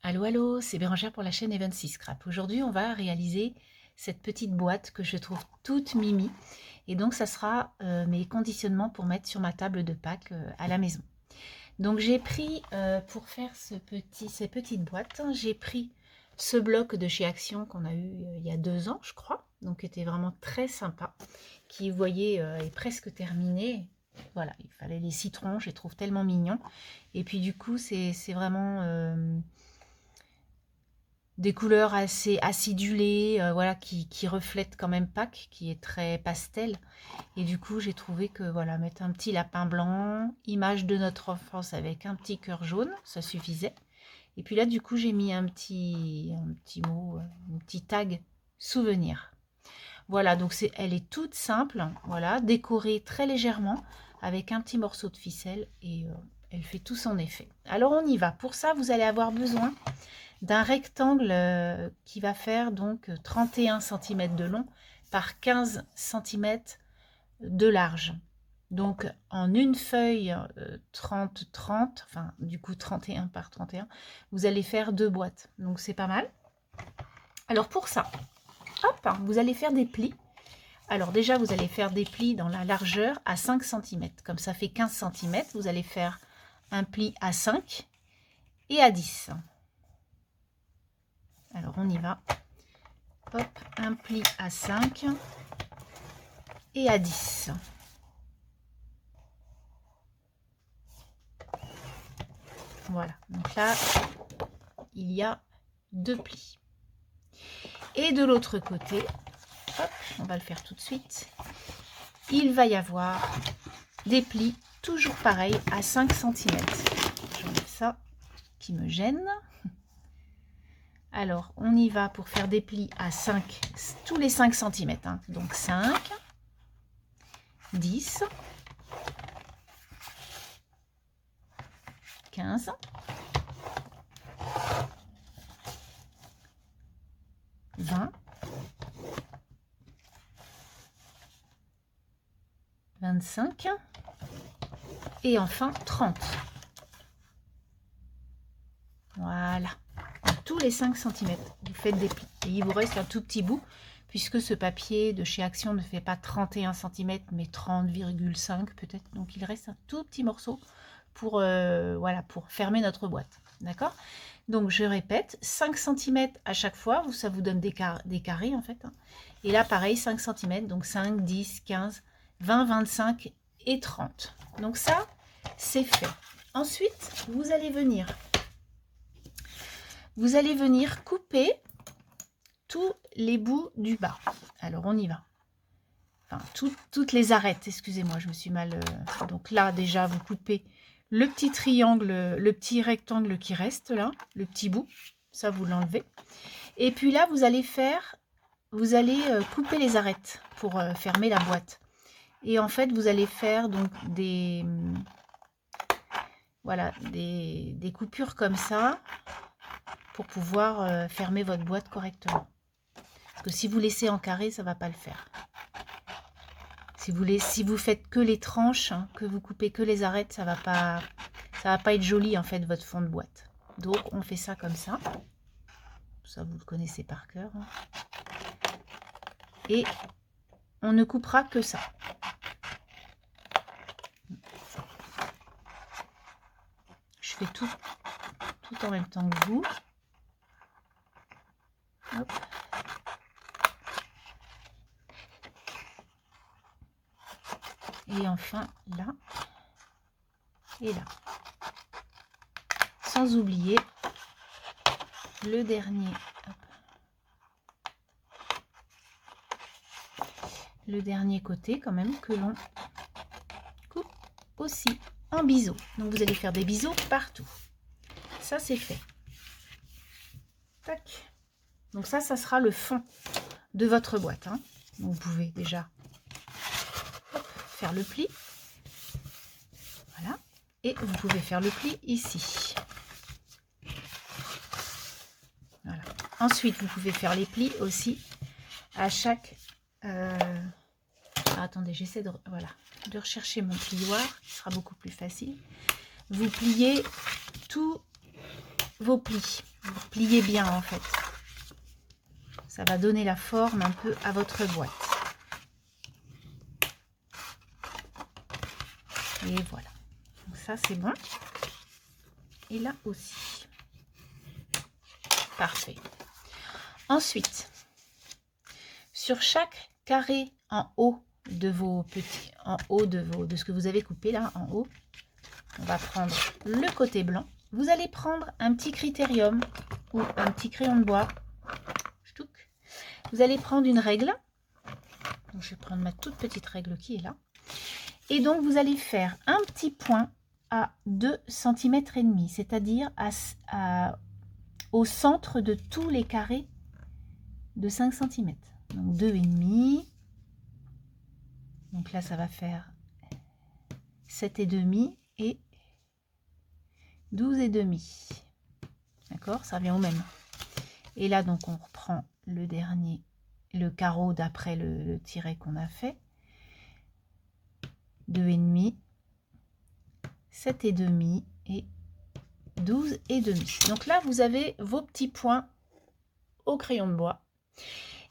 Allô, allô, c'est Bérangère pour la chaîne Evan6 Scrap. Aujourd'hui, on va réaliser cette petite boîte que je trouve toute mimi. Et donc, ça sera mes conditionnements pour mettre sur ma table de Pâques à la maison. Donc, j'ai pris, pour faire ces petites boîtes, j'ai pris ce bloc de chez Action qu'on a eu il y a 2 ans, je crois. Donc, qui était vraiment très sympa. Qui, vous voyez, est presque terminé. Voilà, il fallait les citrons, je les trouve tellement mignons. Et puis, du coup, c'est vraiment... des couleurs assez acidulées, voilà, qui reflètent quand même Pâques, qui est très pastel. Et du coup, j'ai trouvé que voilà, mettre un petit lapin blanc, image de notre enfance avec un petit cœur jaune, ça suffisait. Et puis là, du coup, j'ai mis un petit mot, un petit tag souvenir. Voilà, donc elle est toute simple, voilà, décorée très légèrement avec un petit morceau de ficelle et elle fait tout son effet. Alors on y va. Pour ça, vous allez avoir besoin d'un rectangle qui va faire donc 31 cm de long par 15 cm de large. Donc en une feuille 30-30, enfin du coup 31 par 31, vous allez faire 2 boîtes. Donc c'est pas mal. Alors pour ça, hop, vous allez faire des plis. Alors déjà, vous allez faire des plis dans la largeur à 5 cm. Comme ça fait 15 cm, vous allez faire un pli à 5 et à 10. Alors on y va. Hop, un pli à 5 et à 10. Voilà, donc là, il y a 2 plis. Et de l'autre côté, hop, on va le faire tout de suite, il va y avoir des plis toujours pareil à 5 cm. J'enlève ça qui me gêne. Alors, on y va pour faire des plis à 5, tous les 5 cm. Hein. Donc 5, 10, 15, 20, 25 et enfin 30. Voilà. Tous les 5 cm, vous faites des plis. Et il vous reste un tout petit bout, puisque ce papier de chez Action ne fait pas 31 cm, mais 30,5 peut-être. Donc il reste un tout petit morceau pour, voilà, pour fermer notre boîte. D'accord? Donc je répète, 5 cm à chaque fois, ça vous donne des carrés en fait. Hein. Et là pareil, 5 cm, donc 5, 10, 15, 20, 25 et 30. Donc ça, c'est fait. Ensuite, vous allez venir couper tous les bouts du bas. Alors on y va. Enfin, toutes les arêtes, excusez-moi, je me suis mal... Donc là, déjà, vous coupez le petit triangle, le petit rectangle qui reste là, le petit bout. Ça, vous l'enlevez. Et puis là, vous allez couper les arêtes pour fermer la boîte. Et en fait, vous allez faire donc voilà, des coupures comme ça pour pouvoir fermer votre boîte correctement. Parce que si vous laissez en carré, ça ne va pas le faire. Si vous faites que les tranches, hein, que vous coupez que les arêtes, ça va pas être joli en fait votre fond de boîte. Donc on fait ça comme ça. Ça vous le connaissez par cœur. Hein. Et on ne coupera que ça. Je fais tout en même temps que vous. Hop. Et enfin là et là. Sans oublier le dernier. Hop. Le dernier côté quand même que l'on coupe aussi en biseau. Donc vous allez faire des biseaux partout. Ça c'est fait. Tac. Donc ça sera le fond de votre boîte. Hein. Donc vous pouvez déjà faire le pli. Voilà. Et vous pouvez faire le pli ici. Voilà. Ensuite, vous pouvez faire les plis aussi à chaque... attendez, j'essaie de rechercher mon plioir, qui sera beaucoup plus facile. Vous pliez tous vos plis. Vous pliez bien en fait. Ça va donner la forme un peu à votre boîte. Et voilà. Donc ça c'est bon. Et là aussi. Parfait. Ensuite, sur chaque carré en haut de vos petits, de ce que vous avez coupé là en haut, on va prendre le côté blanc. Vous allez prendre un petit critérium ou un petit crayon de bois. Vous allez prendre une règle. Donc, je vais prendre ma toute petite règle qui est là. Et donc, vous allez faire un petit point à 2,5 cm, c'est-à-dire au centre de tous les carrés de 5 cm. Donc, 2,5. Donc là, ça va faire 7,5 et 12,5. D'accord? Ça revient au même. Et là, donc, on reprend le dernier, le carreau d'après le tiret qu'on a fait. 2,5, 7,5 et 12,5. Donc là, vous avez vos petits points au crayon de bois.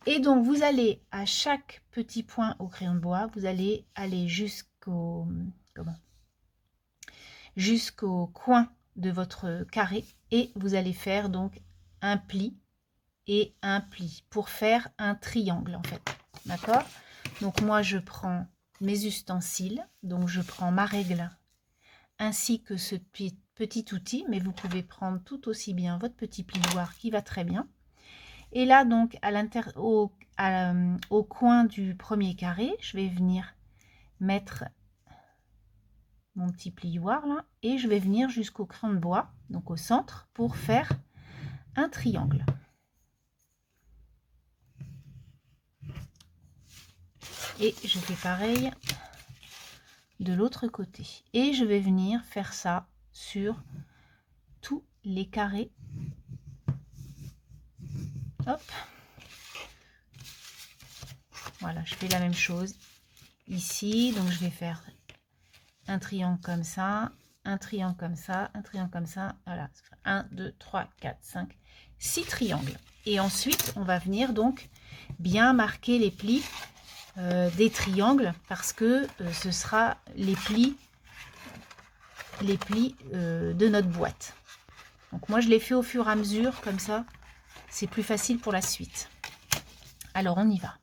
Et donc, vous allez à chaque petit point au crayon de bois, vous allez aller jusqu'au coin de votre carré et vous allez faire donc un pli et un pli pour faire un triangle en fait. D'accord? Donc moi, je prends mes ustensiles, donc je prends ma règle ainsi que ce petit outil, mais vous pouvez prendre tout aussi bien votre petit plioir qui va très bien. Et là donc au coin du premier carré, je vais venir mettre mon petit plioir là et je vais venir jusqu'au crayon de bois, donc au centre, pour faire un triangle. Et je fais pareil de l'autre côté. Et je vais venir faire ça sur tous les carrés. Hop. Voilà, je fais la même chose ici. Donc je vais faire un triangle comme ça, un triangle comme ça, un triangle comme ça. Voilà, 1, 2, 3, 4, 5, 6 triangles. Et ensuite, on va venir donc bien marquer les plis des triangles parce que ce sera les plis de notre boîte. Donc moi je l'ai fait au fur et à mesure, comme ça c'est plus facile pour la suite. Alors on y va.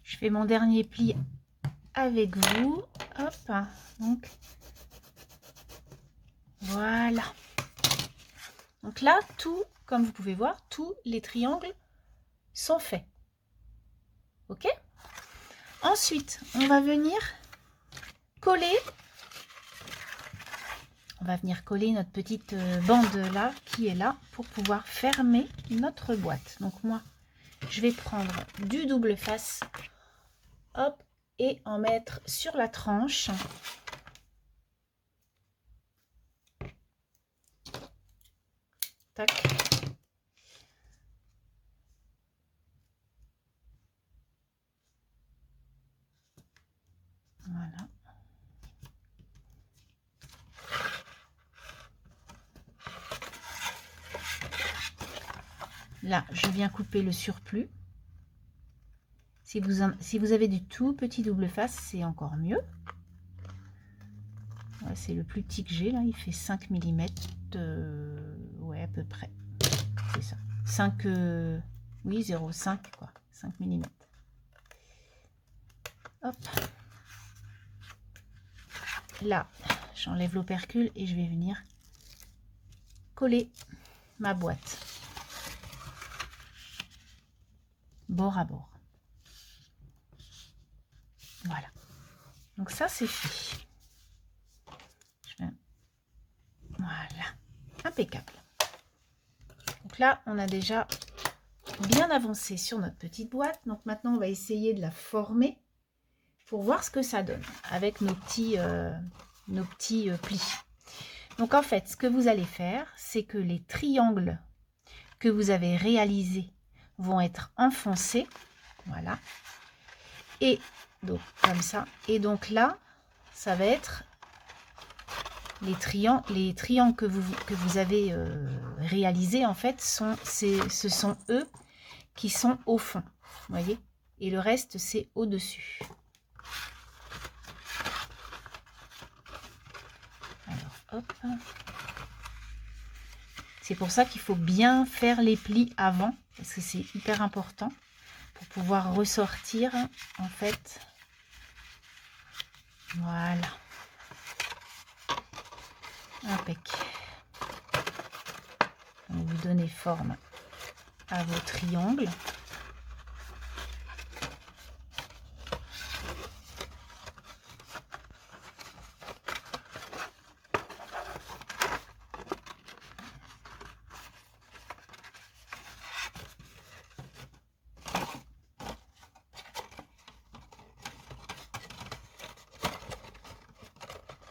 Je fais mon dernier pli avec vous. Hop, donc voilà. Donc là, tout, comme vous pouvez voir, tous les triangles sont faits. Ok? Ensuite, on va venir coller. On va venir coller notre petite bande là, qui est là, pour pouvoir fermer notre boîte. Donc moi, je vais prendre du double face. Hop, et en mettre sur la tranche. Tac. Voilà. Là, je viens couper le surplus. Si vous avez du tout petit double face, c'est encore mieux. Ouais, c'est le plus petit que j'ai, là. Il fait 5 mm. Ouais, à peu près. C'est ça. 5, oui, 0,5, quoi. 5 mm. Hop. Là, j'enlève l'opercule et je vais venir coller ma boîte. Bord à bord. Voilà. Donc ça, c'est fait. Voilà. Impeccable. Donc là, on a déjà bien avancé sur notre petite boîte. Donc maintenant, on va essayer de la former pour voir ce que ça donne avec nos petits plis. Donc en fait, ce que vous allez faire, c'est que les triangles que vous avez réalisés vont être enfoncés. Voilà. Et donc comme ça. Et donc là, ça va être les triangles que vous avez réalisés, en fait, ce sont eux qui sont au fond. Vous voyez? Et le reste, c'est au-dessus. Alors, hop. C'est pour ça qu'il faut bien faire les plis avant, parce que c'est hyper important pour pouvoir ressortir, en fait. Voilà. Impec. Donc, vous donnez forme à vos triangles.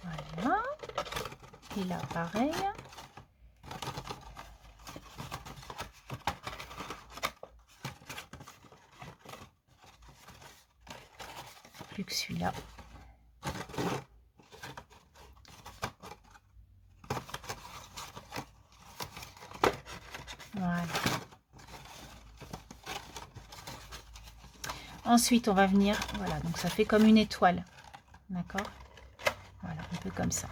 Voilà. Et là, pareil. Plus que celui-là. Voilà. Ensuite, on va venir, voilà, donc ça fait comme une étoile. D'accord? Voilà, un peu comme ça.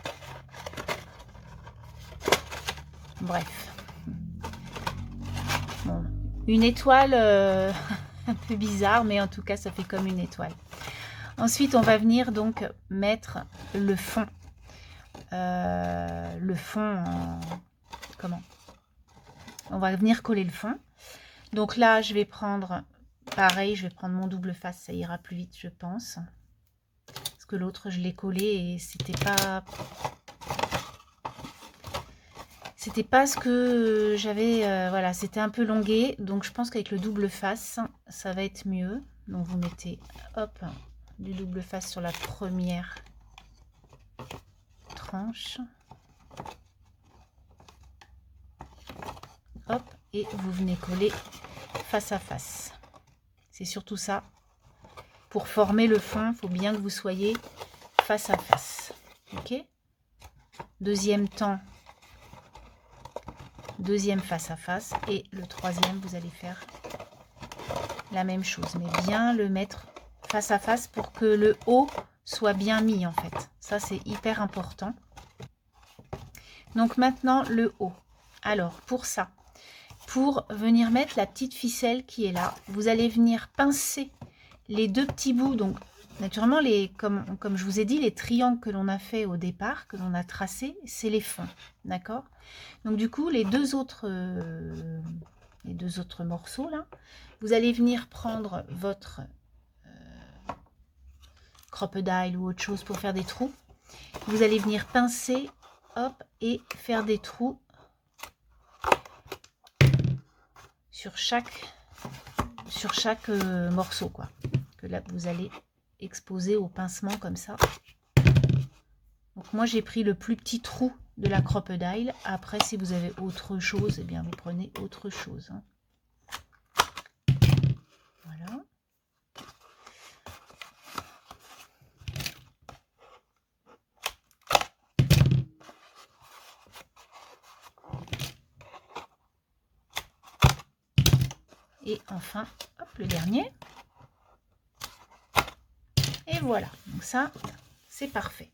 Bref. Bon, une étoile un peu bizarre, mais en tout cas, ça fait comme une étoile. Ensuite, on va venir donc mettre le fond. Comment? On va venir coller le fond. Donc là, je vais prendre, pareil, je vais prendre mon double face, ça ira plus vite, je pense. Parce que l'autre, je l'ai collé et c'était pas ce que j'avais, voilà, c'était un peu longué. Donc je pense qu'avec le double face, ça va être mieux. Donc vous mettez, hop, du double face sur la première tranche. Hop, et vous venez coller face à face. C'est surtout ça. Pour former le fond, il faut bien que vous soyez face à face. Ok? Deuxième temps, deuxième face à face. Et le troisième, vous allez faire la même chose. Mais bien le mettre face à face pour que le haut soit bien mis, en fait. Ça, c'est hyper important. Donc maintenant, le haut. Alors, pour ça, pour venir mettre la petite ficelle qui est là, vous allez venir pincer les deux petits bouts. Donc, naturellement, comme je vous ai dit, les triangles que l'on a fait au départ, que l'on a tracés, c'est les fonds. D'accord? Donc, du coup, les deux autres morceaux, là, vous allez venir prendre votre crocodile ou autre chose pour faire des trous. Vous allez venir pincer, hop, et faire des trous sur chaque morceau, quoi. Que là, vous allez exposer au pincement comme ça. Donc moi, j'ai pris le plus petit trou de la crocodile. Après, si vous avez autre chose, eh bien, vous prenez autre chose. Hein. Voilà. Et enfin, hop, le dernier. Et voilà. Donc ça, c'est parfait.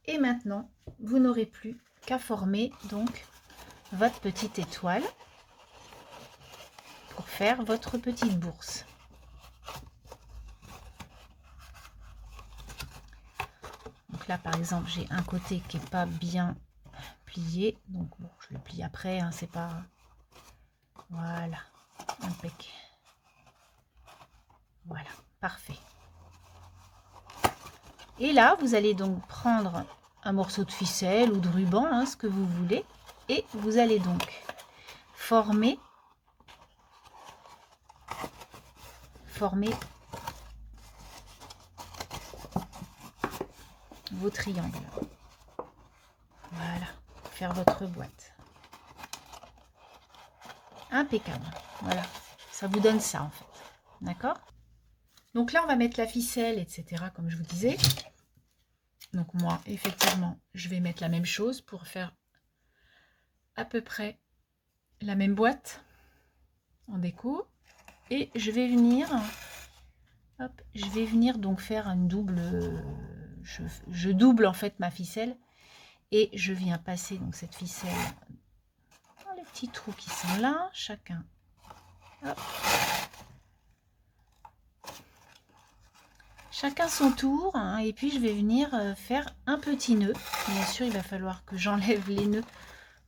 Et maintenant, vous n'aurez plus qu'à former donc votre petite étoile pour faire votre petite bourse. Donc là, par exemple, j'ai un côté qui n'est pas bien plié. Donc bon, je le plie après, hein, c'est pas... Voilà. Impec. Voilà, parfait. Et là, vous allez donc prendre un morceau de ficelle ou de ruban, hein, ce que vous voulez. Et vous allez donc former former vos triangles. Voilà, faire votre boîte. Impeccable. Voilà, ça vous donne ça en fait. D'accord? Donc là, on va mettre la ficelle, etc. comme je vous disais. Donc moi, effectivement, je vais mettre la même chose pour faire à peu près la même boîte en déco. Et je vais venir, hop, je vais venir donc faire une double, je double en fait ma ficelle et je viens passer donc cette ficelle dans les petits trous qui sont là, chacun. Hop. Chacun son tour, hein, et puis je vais venir faire un petit nœud. Bien sûr, il va falloir que j'enlève les nœuds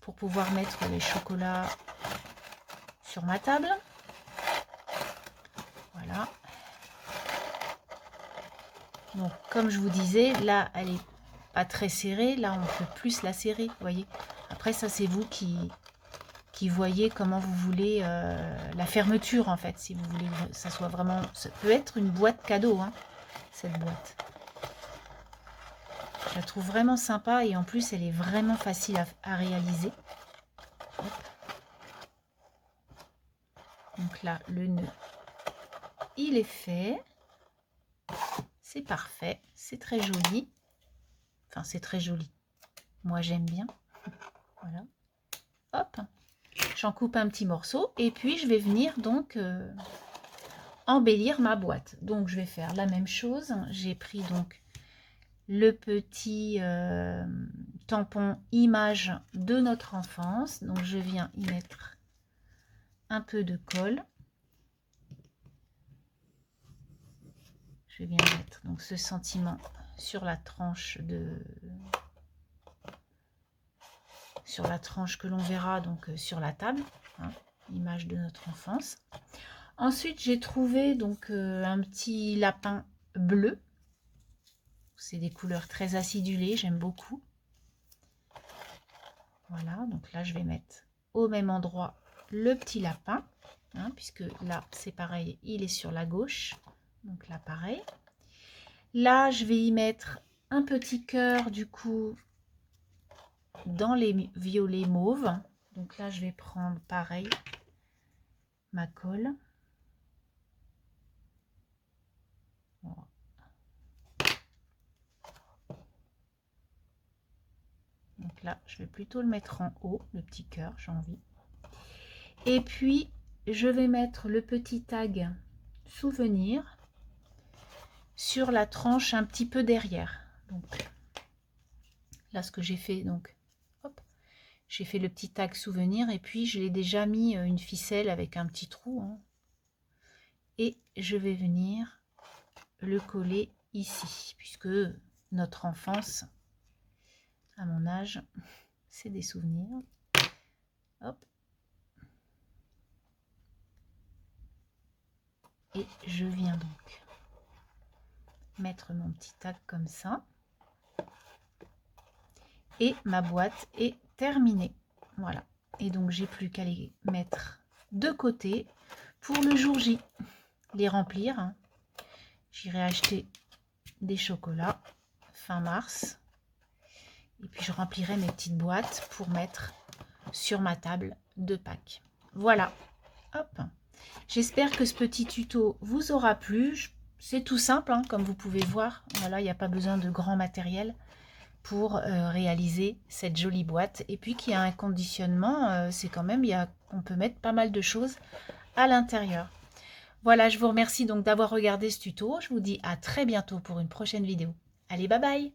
pour pouvoir mettre les chocolats sur ma table. Voilà. Donc, comme je vous disais, là, elle est pas très serrée. Là, on peut plus la serrer, vous voyez. Après, ça, c'est vous qui voyez comment vous voulez la fermeture, en fait. Si vous voulez que ça soit vraiment... Ça peut être une boîte cadeau, hein, cette boîte. Je la trouve vraiment sympa et en plus, elle est vraiment facile à réaliser. Hop. Donc là, le nœud, il est fait. C'est parfait. C'est très joli. Enfin, c'est très joli. Moi, j'aime bien. Voilà. Hop. J'en coupe un petit morceau. Et puis, je vais venir donc embellir ma boîte. Donc, je vais faire la même chose. J'ai pris donc le petit tampon image de notre enfance. Donc, je viens y mettre un peu de colle. Je viens mettre donc ce sentiment sur la tranche que l'on verra donc sur la table, hein, image de notre enfance. Ensuite, j'ai trouvé donc un petit lapin bleu. C'est des couleurs très acidulées, j'aime beaucoup. Voilà, donc là je vais mettre au même endroit le petit lapin, hein, puisque là c'est pareil, il est sur la gauche. Donc là, pareil. Là, je vais y mettre un petit cœur, du coup, dans les violets mauves. Donc là, je vais prendre, pareil, ma colle. Voilà. Donc là, je vais plutôt le mettre en haut, le petit cœur, j'ai envie. Et puis, je vais mettre le petit tag souvenir sur la tranche un petit peu derrière. Donc là, ce que j'ai fait, donc, hop, j'ai fait le petit tag souvenir et puis je l'ai déjà mis une ficelle avec un petit trou, hein, et je vais venir le coller ici, puisque notre enfance, à mon âge, c'est des souvenirs. Hop. Et je viens donc mettre mon petit tag comme ça. Et ma boîte est terminée. Voilà. Et donc, j'ai plus qu'à les mettre de côté pour le jour J. Les remplir. Hein. J'irai acheter des chocolats fin mars. Et puis, je remplirai mes petites boîtes pour mettre sur ma table de Pâques. Voilà. Hop. J'espère que ce petit tuto vous aura plu. C'est tout simple, hein, comme vous pouvez voir. Voilà, il n'y a pas besoin de grand matériel pour réaliser cette jolie boîte. Et puis qu'il y a un conditionnement, c'est quand même, on peut mettre pas mal de choses à l'intérieur. Voilà, je vous remercie donc d'avoir regardé ce tuto. Je vous dis à très bientôt pour une prochaine vidéo. Allez, bye bye!